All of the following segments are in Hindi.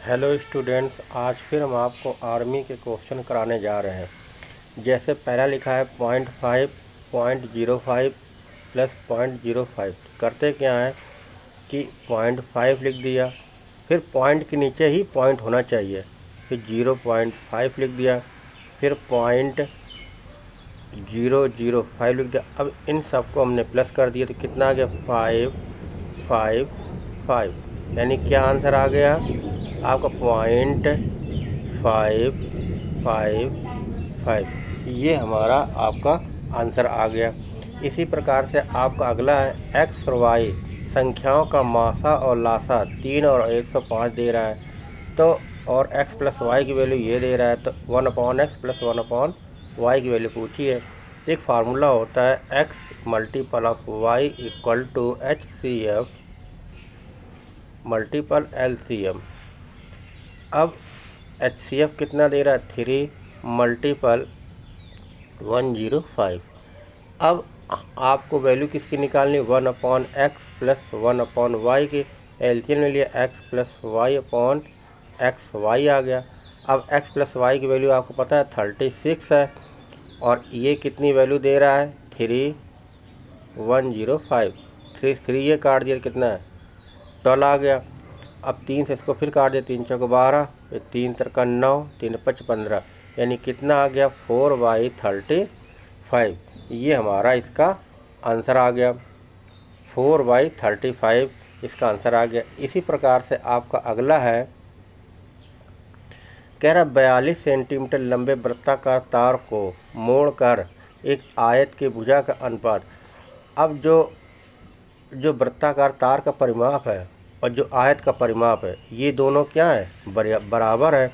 हेलो स्टूडेंट्स, आज फिर हम आपको आर्मी के क्वेश्चन कराने जा रहे हैं। जैसे पहला लिखा है 0.5 0.05 प्लस 0.05। करते क्या है कि 0.5 लिख दिया, फिर पॉइंट के नीचे ही पॉइंट होना चाहिए, फिर 0.5 लिख दिया, फिर 0.005 लिख दिया। अब इन सबको हमने प्लस कर दिया तो कितना आ गया 555, यानी क्या आंसर आ गया आपका 0.555। ये हमारा आपका आंसर आ गया। इसी प्रकार से आपका अगला है एक्स और वाई संख्याओं का मासा और लासा 3 और 105 दे रहा है, तो और x प्लस वाई की वैल्यू ये दे रहा है, तो 1/x प्लस 1/y की वैल्यू पूछी है। एक फार्मूला होता है x multiple of y equal to HCF multiple LCM। अब HCF कितना दे रहा है 3 मल्टीपल 105। अब आपको वैल्यू किसकी निकालनी 1/x प्लस 1/y की। एलसीएम में लिया x plus y upon x y आ गया। अब x प्लस वाई की वैल्यू आपको पता है 36 है, और ये कितनी वैल्यू दे रहा है 3105। 3 ये काट दिया कितना है 12 आ गया। अब 3 से इसको फिर काट दिया, 3 चौको 12, फिर 3 तिरका 9, 3 5 15, यानी कितना आ गया 4/35। ये हमारा इसका आंसर आ गया, 4/35 इसका आंसर आ गया। इसी प्रकार से आपका अगला है, कह रहा 42 सेंटीमीटर लंबे वृत्ताकार तार को मोड़कर एक आयत के भुजा का अनुपात। अब जो वृत्ताकार तार का परिमाप है और जो आयत का परिमाप है, ये दोनों क्या है बराबर है।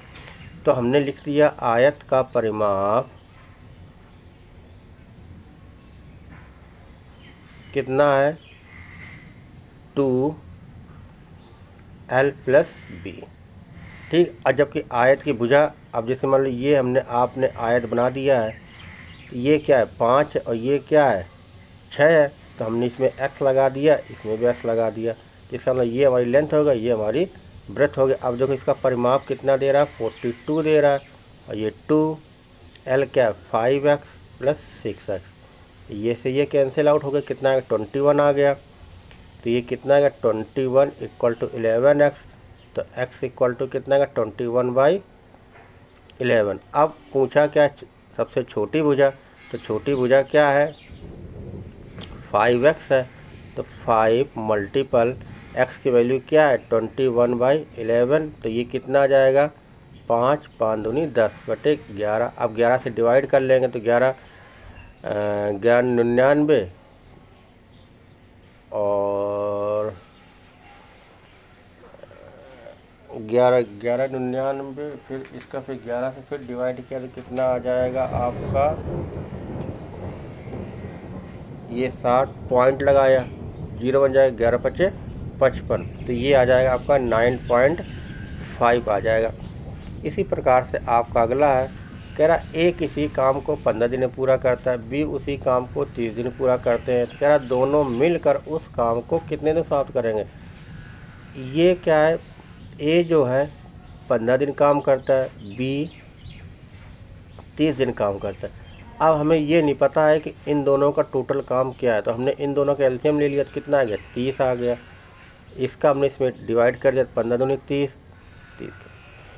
तो हमने लिख दिया आयत का परिमाप कितना है 2L + B। ठीक। और जबकि आयत की भुजा, अब जैसे मान लो ये आपने आयत बना दिया है, ये क्या है 5 और ये क्या है 6 है, तो हमने इसमें x लगा दिया, इसमें भी x लगा दिया। इसका मतलब ये हमारी लेंथ होगा, ये हमारी ब्रेथ हो गई। अब देखो इसका परिमाप कितना दे रहा है 42 दे रहा है, और ये 2L क्या है 5x + 6x। ये से ये कैंसिल आउट हो गया, कितना है 21 आ गया। तो ये कितना है 21 = 11x, तो x इक्वल टू कितना है 21/11। अब पूछा क्या सबसे छोटी भुजा, तो छोटी भुजा क्या है 5x है, तो 5 मल्टीपल x की वैल्यू क्या है 21/11, तो ये कितना आ जाएगा 5 5 दूनी 10/11। अब 11 से डिवाइड कर लेंगे तो 11 99, और 99, फिर इसका फिर 11 से फिर डिवाइड किया तो कितना आ जाएगा आपका, ये 60 पॉइंट लगाया 0 बन जाएगा 11 × 5 = 55, तो ये आ जाएगा आपका 9.5 आ जाएगा। इसी प्रकार से आपका अगला है, कह रहा ए किसी काम को 15 दिन में पूरा करता है, बी उसी काम को 30 दिन में पूरा करते हैं, तो कह रहा दोनों मिलकर उस काम को कितने दिन समाप्त करेंगे। ये क्या है, ए जो है 15 दिन काम करता है, बी 30 दिन काम करता है। अब हमें ये नहीं पता है कि इन दोनों का टोटल काम क्या है, तो हमने इन दोनों का एलसीएम ले लिया, तो कितना आ गया 30 आ गया। इसका हमने इसमें डिवाइड कर दिया, 15 दूनी 30,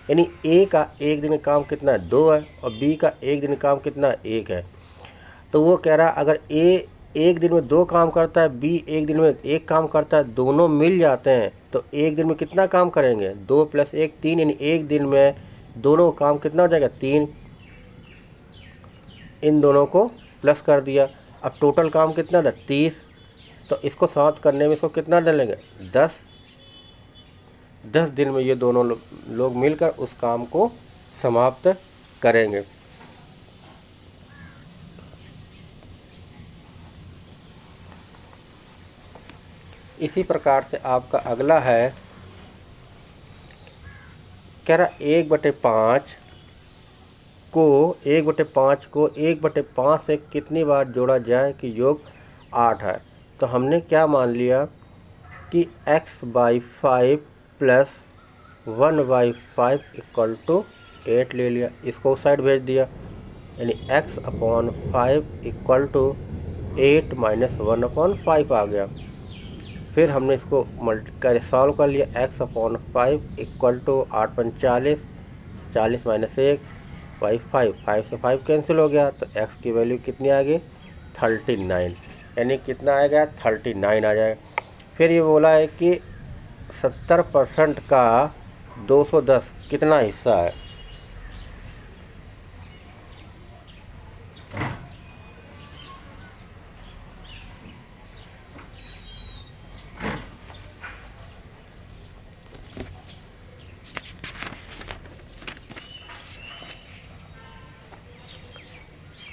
यानी ए का एक दिन का काम कितना है 2 है, और बी का एक दिन का काम कितना है 1 है। तो वो कह रहा अगर ए एक दिन में 2 काम करता है, बी एक दिन में 1 काम करता है, दोनों मिल जाते हैं, तो एक दिन में कितना काम करेंगे 2 + 1 3, यानी एक दिन में दोनों काम कितना हो जाएगा 3। इन दोनों को प्लस कर दिया, अब टोटल काम कितना था 30, तो इसको समाप्त करने में इसको कितना डलेंगे 10 दिन में ये दोनों लोग मिलकर उस काम को समाप्त करेंगे। इसी प्रकार से आपका अगला है, कह रहा 1/5 को 1/5 से कितनी बार जोड़ा जाए कि योग 8 है। तो हमने क्या मान लिया कि x/5 + 1/5 इक्वल टू 8 ले लिया, इसको उस साइड भेज दिया, यानी x/5 इक्वल टू 8 - 1/5 आ गया। फिर हमने इसको सॉल्व कर लिया, x/5 इक्वल टू 8 × 5 = 40, 40 - 1/5, 5 से 5 कैंसिल हो गया, तो x की वैल्यू कितनी आ गई 39, यानी कितना आएगा 39 आ जाएगा। फिर ये बोला है कि 70% का 210 कितना हिस्सा है।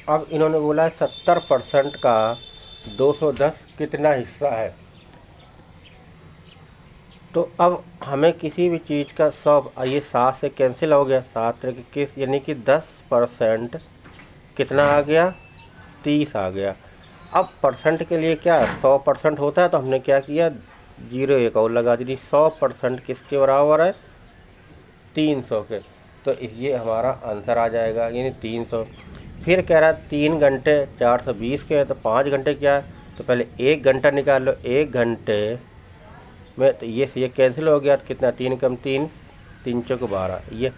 अब इन्होंने बोला है 70% का 210 कितना हिस्सा है। तो अब हमें किसी भी चीज़ का 100, ये 7 से कैंसिल हो गया, 7 किस, यानी कि 10% कितना आ गया 30 आ गया। अब परसेंट के लिए क्या 100% होता है, तो हमने क्या किया 0 एक और लगा दी। 100% किसके बराबर है 300 के, तो ये हमारा आंसर आ जाएगा, यानी 300। फिर कह रहा है 3 घंटे 420 के हैं, तो 5 घंटे क्या है, तो पहले 1 घंटा निकाल लो, 1 घंटे में तो ये कैंसिल हो गया, तो कितना 3 कम 3, 3 × 4 = 12, ये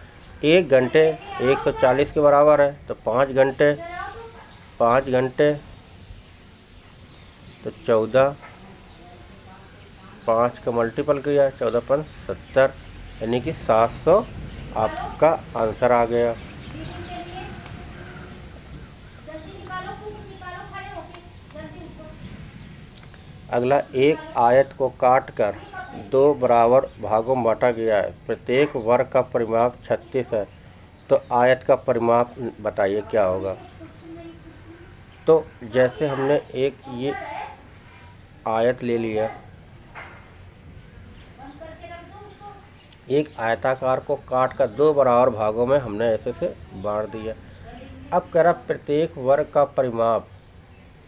1 घंटे 140 के बराबर है, तो 5 घंटे तो 14, 5 का मल्टीपल किया 14 × 5 = 70, यानी कि 700 आपका आंसर आ गया। अगला, एक आयत को काटकर 2 बराबर भागों में बांटा गया है, प्रत्येक वर्ग का परिमाप 36 है, तो आयत का परिमाप बताइए क्या होगा। तो जैसे हमने एक ये आयत ले लिया, एक आयताकार को काटकर 2 बराबर भागों में हमने ऐसे से बांट दिया। अब कह रहा प्रत्येक वर्ग का परिमाप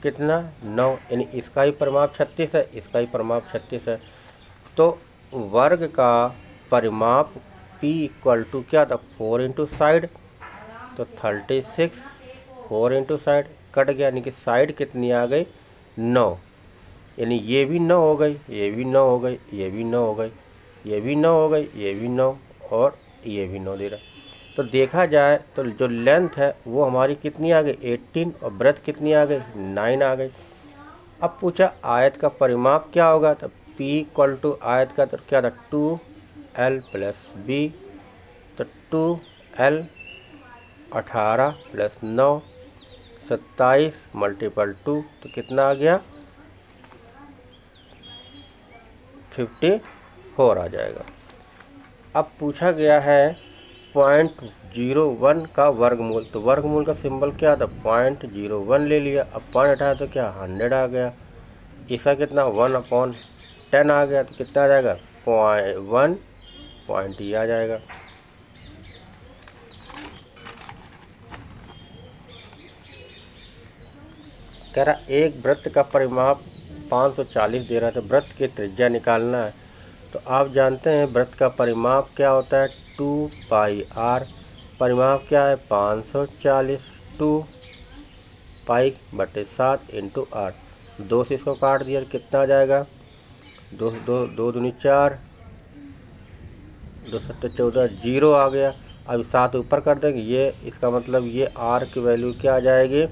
कितना 9, यानी इसका ही परिमाप 36 है, इसका ही परिमाप 36 है, तो वर्ग का परिमाप P = क्या था 4 × साइड, तो 36, 4 × साइड कट गया, यानी कि साइड कितनी आ गई 9, यानी ये भी 9 हो गई, ये भी 9 हो गई, ये भी 9 हो गई, ये भी 9 हो गई, ये भी 9 और ये भी 9 दे रहा। तो देखा जाए तो जो लेंथ है वो हमारी कितनी आ गई 18, और ब्रेथ कितनी आ गई 9 आ गई। अब पूछा आयत का परिमाप क्या होगा, तो P = आयत का तो क्या था 2L + B, तो 2L 18 + 9 27 × 2, तो कितना आ गया 54 आ जाएगा। अब पूछा गया है 0.01 का वर्गमूल, तो वर्गमूल का सिंबल क्या था 0.01 ले लिया, अब पॉइंट हटाया तो क्या 100 आ गया, इसका कितना 1/10 आ गया, तो कितना आ जाएगा 0.1 पॉइंट ये आ जाएगा। कह रहा एक वृत्त का परिमाप 540 दे रहा है, तो वृत्त की त्रिज्या निकालना है। तो आप जानते हैं वृत्त का परिमाप क्या होता है 2πr, परिमाप क्या है 540, 2π/7 × r, 2 से इसको काट दिया कितना आ जाएगा 2 दूनी 4, 2 7 14, 0 आ गया। अब 7 ऊपर कर देंगे, ये इसका मतलब ये r की वैल्यू क्या आ जाएगी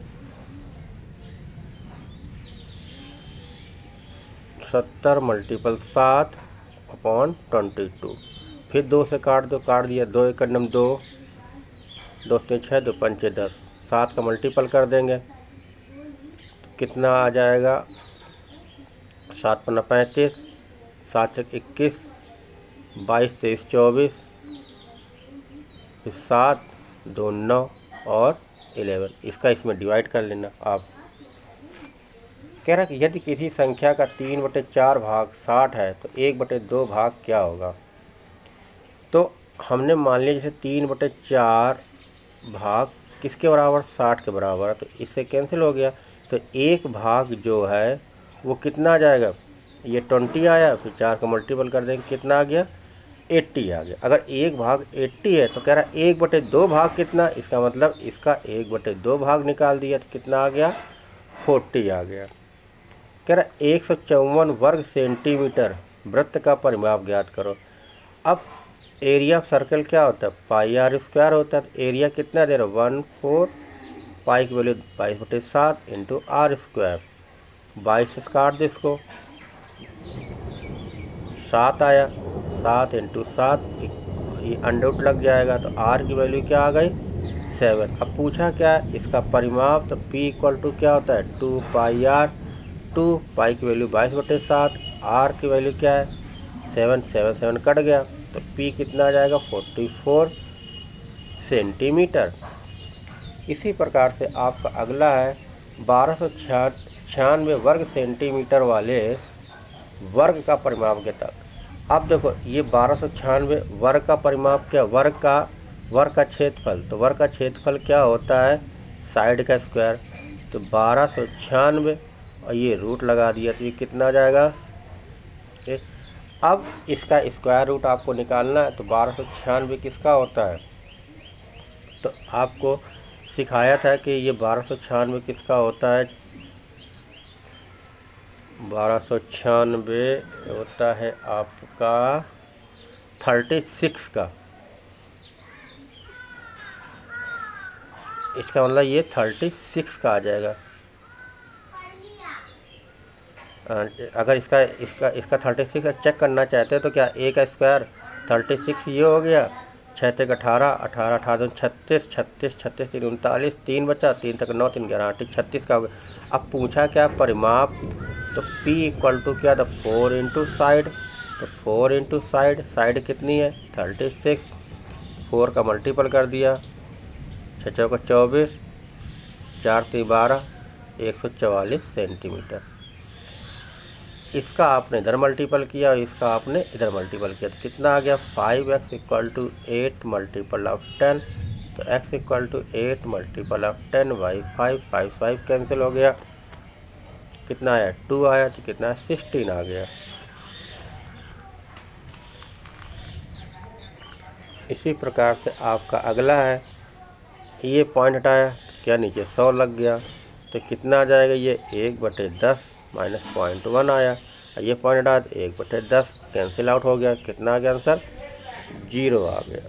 70 × 7/22। फिर 2 से काट दो, काट दिया 2 × 1 = 2, 2 × 6 2 × 5 = 10, 7 का मल्टीपल कर देंगे तो कितना आ जाएगा 7 × 5 = 35, 7 × 21, 22 × 23 = 24, फिर 7 2 9 और 11, इसका इसमें डिवाइड कर लेना आप। कह रहा कि यदि किसी संख्या का 3/4 भाग 60 है तो 1/2 भाग क्या होगा। तो हमने मान लिया जैसे 3/4 भाग किसके बराबर 60 के बराबर है, तो इससे कैंसिल हो गया, तो 1 भाग जो है वो कितना आ जाएगा, ये 20 आया, फिर 4 का मल्टीपल कर देंगे कितना आ गया 80 आ गया। अगर 1/80 है तो कह रहा है 1/2 भाग कितना, इसका मतलब इसका 1/2 भाग निकाल दिया तो कितना आ गया, 40 आ गया। कह रहा है 154 वर्ग सेंटीमीटर वृत्त का परिमाप ज्ञात करो। अब एरिया ऑफ सर्कल क्या होता है, पाई आर स्क्वायर होता है। तो एरिया कितना दे रहा है, 14, पाई की वैल्यू 22/7 इंटू आर स्क्वायर, 22 से काट दे इसको, 7 आया, 7 इंटू 7, ये अंडर लग जाएगा तो आर की वैल्यू क्या आ गई, 7। अब पूछा क्या है इसका परिमाप, तो P इक्वल टू क्या होता है, 2 पाई आर, 2 पाई की वैल्यू 22/7, आर की वैल्यू क्या है 7, 7 7 कट गया तो P कितना आ जाएगा, 44 सेंटीमीटर। इसी प्रकार से आपका अगला है 1296 वर्ग सेंटीमीटर वाले वर्ग का परिमाप के तक। अब देखो ये 1296 वर्ग का परिमाप क्या, वर्ग का क्षेत्रफल, तो वर्ग का क्षेत्रफल क्या होता है, साइड का स्क्वायर। तो 1296 और ये रूट लगा दिया तो ये कितना आ जाएगा। अब इसका स्क्वायर रूट आपको निकालना है। तो 1296 किसका होता है, तो आपको सिखाया था कि ये 1296 किसका होता है, 1296 होता है आपका 36 का। इसका मतलब ये 36 का आ जाएगा। अगर इसका 36 का चेक करना चाहते हैं तो क्या, ए का स्क्वायर 36 ये हो गया, 6 तक 18, 18 18 36, 36 36 3 39, 3 बचा, 3 तक 9 3 11 36 का हो गया। अब पूछा क्या परिमाप, तो P इक्वल टू क्या था, 4 इंटू साइड, तो 4 इंटू साइड, साइड कितनी है 36, 4 का मल्टीपल कर दिया, 6 चौका 24, 4 3 12, 144 सेंटीमीटर। इसका आपने इधर मल्टीपल किया और इसका आपने इधर मल्टीपल किया तो कितना आ गया, 5x equal to 8 multiple of 10, तो x equal to 8 multiple of 10 by 5, 5 5 cancel हो गया, कितना आया 2 आया, तो कितना 16 आ गया। इसी प्रकार से आपका अगला है, ये पॉइंट हटाया क्या नीचे 100 लग गया तो कितना आ जाएगा, ये 1/10 माइनस 0.1 आया। ये पॉइंट हटाया तो 1/10 कैंसिल आउट हो गया, कितना आ गया आंसर, 0 आ गया।